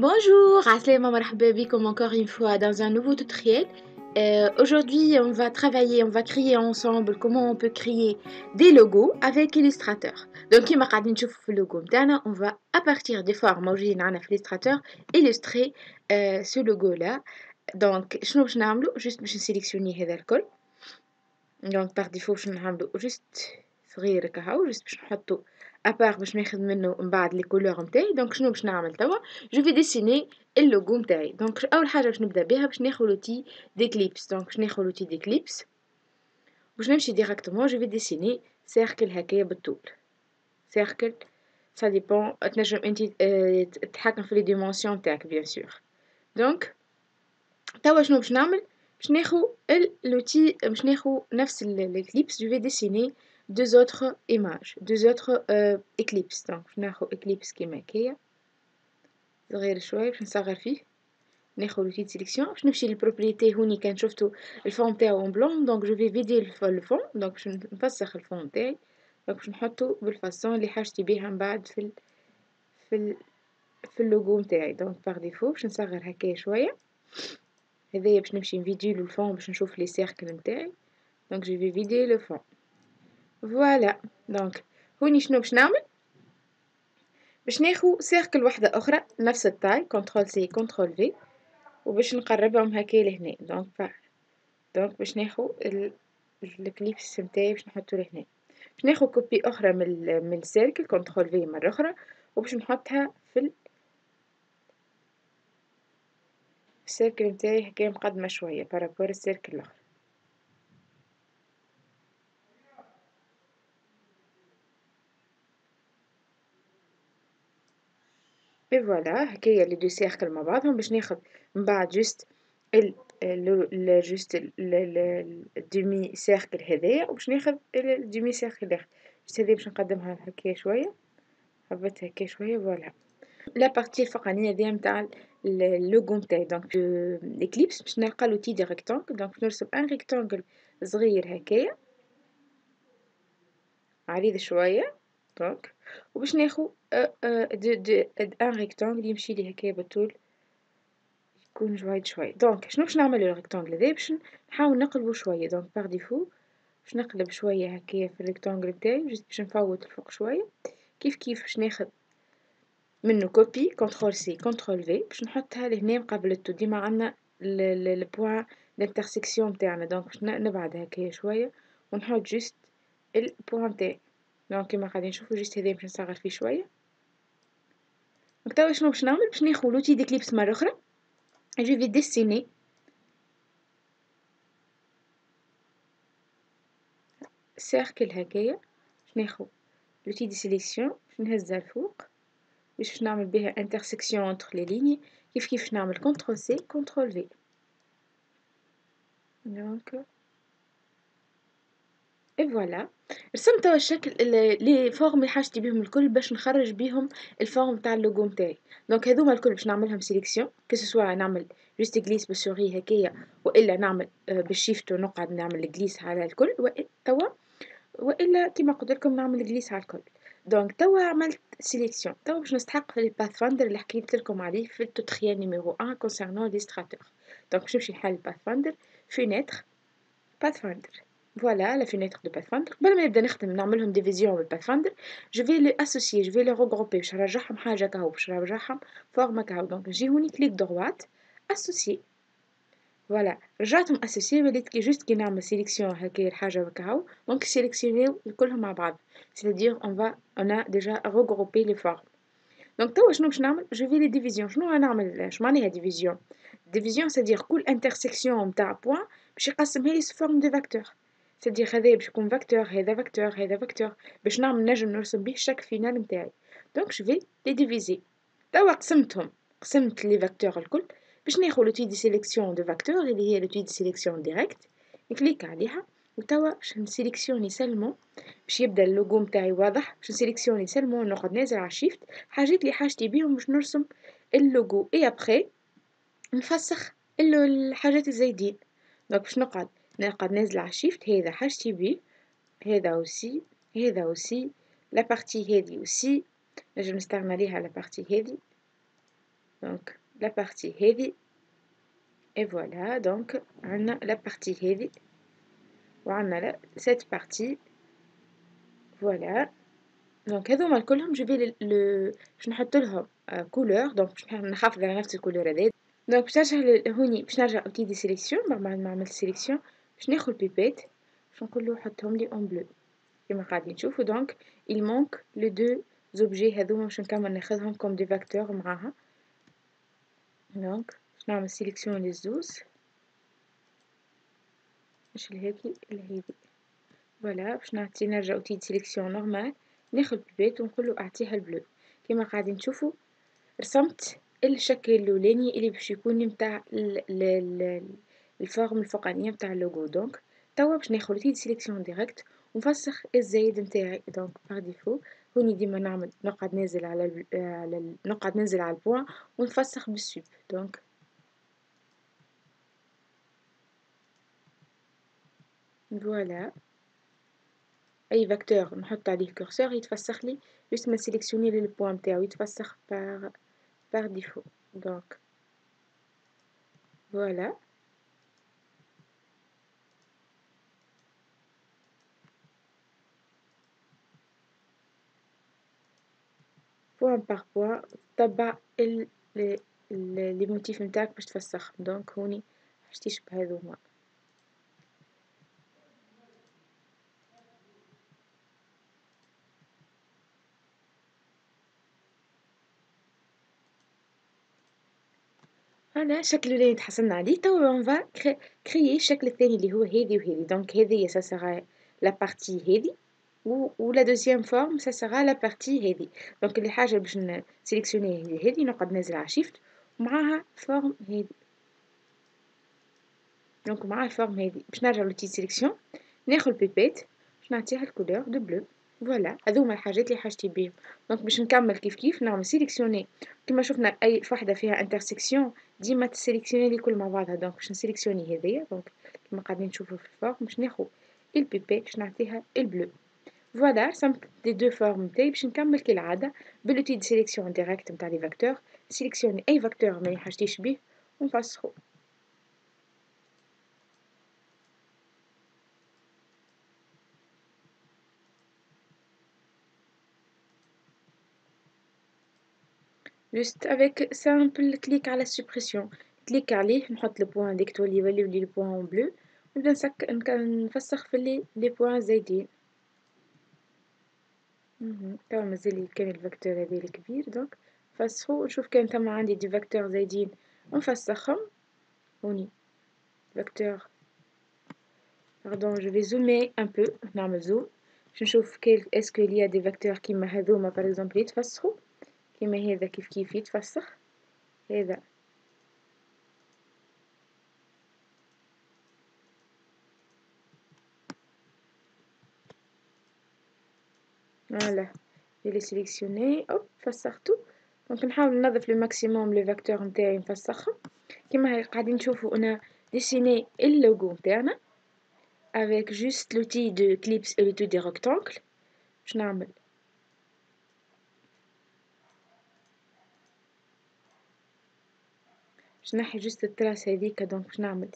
Bonjour, Aslema marhaba bikum encore une fois dans un nouveau tutoriel. Aujourd'hui, on va travailler, on va créer ensemble comment on peut créer des logos avec Illustrator. Donc, كيما قاعدين نشوفوا في اللوجو متاعنا, on va à partir des formes موجودين عندنا في Illustrator illustrer ce logo là. Donc, شنو باش نعملو؟ juste باش نسيليكسيوني هذا الكل. Donc par défaut باش نعملو juste صغير كهو juste باش نحطو ابار باش ناخذ منه من بعد لي كولور نتاعي. دونك شنو باش نعمل توا؟ جو في ديسيني اللوغو نتاعي. دونك اول حاجه باش نبدا بها باش ناخذ لوتي ديكليبس. دونك باش ناخذ لوتي ديكليبس باش نمشي ديريكتومون جو في ديسيني سيركل هكايا بالطول. سيركل سا ديبون تنجم انت تتحكم في لي ديمونسيون نتاعك بيان سور. دونك توا شنو باش نعمل؟ باش ناخذ l'outil باش ناخذ نفس l'éclipse. je vais dessiner deux autres images, deux autres éclipses. donc باش ناخذ éclipse كيما هكايا صغير شويه باش نصغر فيه. ناخذ l'outil de sélection باش نمشي للبروبريتي. هوني كان شفتو الفون تاعو en blanc, donc je vais vider le fond. donc باش نفسخ الفون نتاعي. donc باش نحطو بالفاسون اللي حاجتي بيها من بعد في اللوغو نتاعي. donc par défaut باش نصغر هكايا شويه. هذايا باش نمشي نفيديو الفون باش نشوف لي سيركل نتاعي. دونك جو في فيدي لو فون. فوالا. دونك هوني شنو باش نعمل؟ باش ناخذ سيركل واحده اخرى نفس التاي كنترول سي كنترول في وباش نقربهم هكايا لهنا. دونك باش ناخذ الكليبس نتاعي باش نحطو لهنا. باش ناخذ كوبي اخرى من السيركل كنترول في مره اخرى وباش نحطها في السيركل نتاعي هكايا مقدمه شويه بارابور السيركل الاخر. اي فوالا هكايا لي دو سيركل مع بعضهم. باش ناخذ من بعد جوست جوست الدومي سيركل هذايا وباش ناخذ الدومي سيركل الاخر. جوست هذه باش نقدمها هكايا شويه حبيت هكايا شويه. فوالا لا بارتي الفوقانيه هذيا نتاع اللوغو نتاعي. دونك ليكليبس باش نلقى لوتي دي ريكتانغل. دونك باش نرسم ان ريكتانغل صغير هكايا عريض شويه. دونك وباش ناخذ ان ريكتانغل يمشي لي هكايا بالطول يكون جويد شويه. دونك شنو باش نعمل الريكتانغل هذا؟ باش نحاول نقلبو شويه. دونك باغ ديفو باش نقلب شويه هكايا في الريكتانغل نتاعي جست باش نفوت الفوق شويه. كيف باش ناخذ منه كوبي كنترول سي كنترول في باش نحطها لهنا مقابلته. ديما عندنا البوان الانترسيكسيون نتاعنا. دونك باش نبعد هكايا شويه ونحط جست البوان تاعي. دونك كيما قاعدين نشوفو جست هذا باش نصغر فيه شويه. دونك توا شنو باش نعمل؟ باش ناخذ لوتي ديكليبس مره اخرى. je vais dessiner سيركل هكايا. باش ناخذ لوتي دي سيليكسيون باش نهزها الفوق باش نعمل بها انترسيكسيون انتر لي ليني. كيف نعمل كنترول سي كنترول في. دونك اي فوالا رسمت توا الشكل لي فورم اللي حاجتي بيهم الكل باش نخرج بيهم الفورم تاع اللوغو نتاعي. دونك هذوما الكل باش نعملهم سيليكسيون كو سوا نعمل جوست غليس بالسوري هكايا والا نعمل بالشيفت ونقعد نعمل غليس على الكل والا كيما قلت لكم نعمل غليس على الكل. دونك توا عملت سيليكسيون. توا باش نستحق في الباثفاندر اللي حكيت لكم عليه في التوتوريال نيميرو 1 كونسيرنون ليستراتور. دونك باش نمشي نحل الباثفاندر فينيتر باثفاندر. فوالا لا فينيتر دو باثفاندر. قبل ما نبدا نخدم نعملهم ديفيزيون بالباثفاندر جو في لي اسوسيي جو في لي ريغروبي باش نرجعهم حاجه كهو باش نرجعهم فورما كهو. دونك نجي هوني كليك دروات اسوسيي. فوالا رجعتهم اسوسيي وليت جوست كي نعمل سيليكسيون هكايا الحاجه هكاهو. دونك سيليكسيونيو كلهم مع بعض. c'est-à-dire on a déjà regroupé les formes. دونك توا شنو باش نعمل؟ جو في لي ديفيزيون. شنو غنعمل؟ شنو معناها ديفيزيون؟ ديفيزيون c'est-à-dire كل انترسيكسيون نتاع بوين باش يقسمها لي فورم دو فاكتور. c'est-à-dire هذايا باش يكون فاكتور هذا فاكتور هذا فاكتور باش نجم نرسم بيه الشكل فينال نتاعي. دونك جو في لي ديفيزي. توا قسمت لي فاكتور الكل باش ناخذ لوتي دي سيليكسيون دو فاكتور اللي هي لوتي دي سيليكسيون ديريكت. نكليك عليها وتوا باش نسيليكسيوني سلمون باش يبدا اللوغو نتاعي واضح. باش نسيليكسيوني سلمون نقعد نازل على شيفت حاجات اللي حاجتي بيهم باش نرسم اللوغو. اي ابخي نفسخ الحاجات الزايدين. دونك باش نقعد نازله على شيفت. هذا حاجتي بيه هذا اوسي هذا اوسي لا بارتي هذه اوسي نجم نستغنى عليها لا بارتي هذه. donc la partie heavy et voilà donc on a la partie heavy وعندنا cette partie voilà donc هذوما كلهم جو في باش نحط لهم couleur donc باش نحافظ على نفس الكولور هذا donc باش نرجع هوني باش نرجع outil de sélection بعد ما عملت sélection باش ناخذ البيبات باش نقول له حطهم لي en bleu كما قاعدين تشوفوا donc il manque les deux objets هذوما باش نكمل ناخذهم comme des vecteurs معاها donc باش نعمل sélection للزوز مش الهاكي الهادي فوالا باش نرجع اوتي دي سيليكسيون نورمال ناخد البيبات ونقولو اعطيها البلو كما قاعدين تشوفوا رسمت الشكل الاولاني اللي باش يكون متاع الفورم الفوقانيه متاع اللوغو دونك توا باش ناخد اوتي دي سيليكسيون ديريكت ونفسخ الزايد متاعي دونك باغ ديفو هوني ديما نعمل نقعد نازل على نقعد ننزل على البوان ونفسخ بالسوب دونك فوالا اي فاكتور نحط عليه كورسور يتفسخ لي جوست ما سيليكسيوني لي البوان نتاعو يتفسخ par défaut donc voilà point par point تبع لي موتيف نتاعك باش تفسخ دونك هوني حاجتيش بهذوما فوالا الشكل اللي تحصلنا عليه توا اون فا كريي الشكل الثاني اللي هو هذي وهذي دونك هذه سا سيغا لا بارتي هذي و لا دوزيام فورم سا سيغا لا بارتي هذي دونك اللي حاجه باش نسيليكسيوني هي هذي نقعد نازل على شيفت ومعاها فورم هذي دونك معاها الفورم هذي باش نرجع لوتي سيليكسيون ناخذ البيبات باش نعطيها الكولور دو بلو فوالا هذوما الحاجات اللي حاجتي بيهم دونك باش نكمل كيف نعمل سيليكسيوني كيما شفنا اي وحده فيها انترسيكسيون ديما تسيليكسيوني لي كل مع بعضها دونك باش نسيليكسيوني هذيا دونك كيما قاعدين نشوفوا في الفورم باش ناخذ البيبات باش نعطيها البلو فوالا رسمت لي دو فورم نتاعي باش نكمل كالعاده بالوتي دي سيليكسيون ديريكت نتاع لي فاكتور سيليكسيوني اي فاكتور ماني حاجتيش بيه ونفسخو juste avec simple clic على suppression كليك عليه نحط البوان ديك تولي يوليو لي البوان بلو نبدا نفسخ في لي بوان زايدين توا مازال كان الفاكتور هذا الكبير دونك نفسخو ونشوف كان تما عندي دي فاكتور زايدين نفسخهم هوني فاكتور pardon je vais zoomer un peu نعمل زوم باش نشوف اسكو ليا دي فاكتور كيما هذوما par exemple يتفسخوا كيما هذا كيف يتفسخ هذا voilà je l'ai sélectionné hop فسختو دونك نحاول ننظف لو ماكسيموم لي فاكتور نتاعي نفسخهم كيما قاعدين نشوفوا انا ديسيني اللوغو نتاعنا avec juste l'outil de clips et l'outil des rectangles باش نعمل باش نحي جست التراس هذيك دونك باش نعمل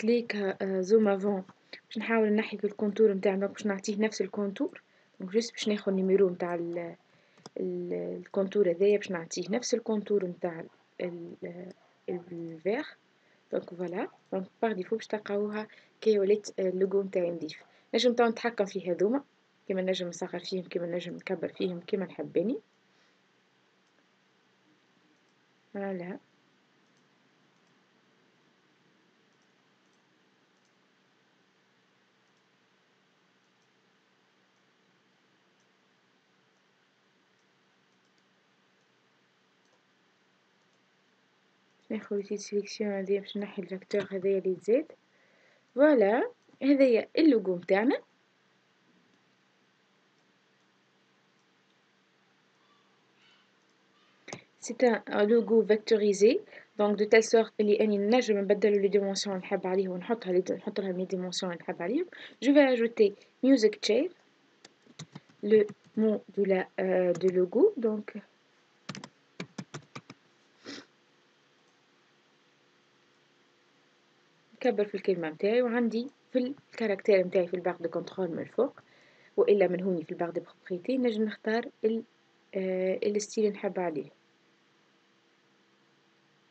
كليك زوم افون باش نحاول نحي في الكونتور نتاعنا دونك باش نعطيه نفس الكونتور دونك جست باش ناخذ النيميرو نتاع الكونتور هذايا باش نعطيه نفس الكونتور نتاع الفيغ دونك فوالا دونك باغ ديفو باش تلقاوها كي وليت اللوغو نتاعي نضيف نجم تو نتحكم في هذوما كيما نجم نصغر فيهم كيما نجم نكبر فيهم كيما نحبني فوالا ناخذ outil de sélection هذايا باش نحي الفاكتور هذايا اللي تزاد فوالا هذايا اللوغو نتاعنا c'est un logo vectorisé donc de telle sorte اللي اني نجم نبدلو les dimensions اللي نحب عليه ونحط لهم les dimensions اللي نحب عليهم je vais ajouter music chain le mot de logo donc نكبر في الكلمة متاعي وعندي في الكاركتير متاعي في الباغ دو كونترول من الفوق، وإلا من هوني في الباغ دو بروبريتي نجم نختار الستيل اللي نحب عليه.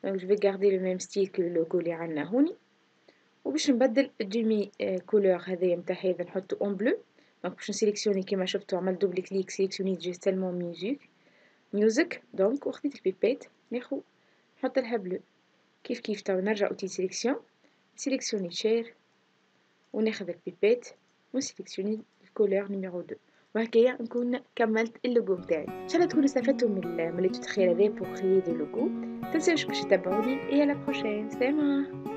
دونك جو في غاردي لو ميم ستيل كو اللوغو اللي عندنا هوني، وباش نبدل الدومي كولور هذايا متاع هذا نحطو اون بلو. دونك باش نسيليكسيوني كيما شفتو عملت دوبل كليك سيليكسيونيت جيستالمون ميوزك دونك وخديت البيبات ناخو نحطلها بلو كيف كيف. تو نرجع اوتي سيليكسيون سيليكسيوني شير وناخذ البيبات ونسيليكسيوني الكولور نيميرو 2 وهكايا نكون كملت اللوغو متاعي. ان شاء الله تكونوا استفدتوا من لي توتوريال هذا بور كريي دو لوغو. تنساوش باش تتابعوني اي على بروشين. سلامة.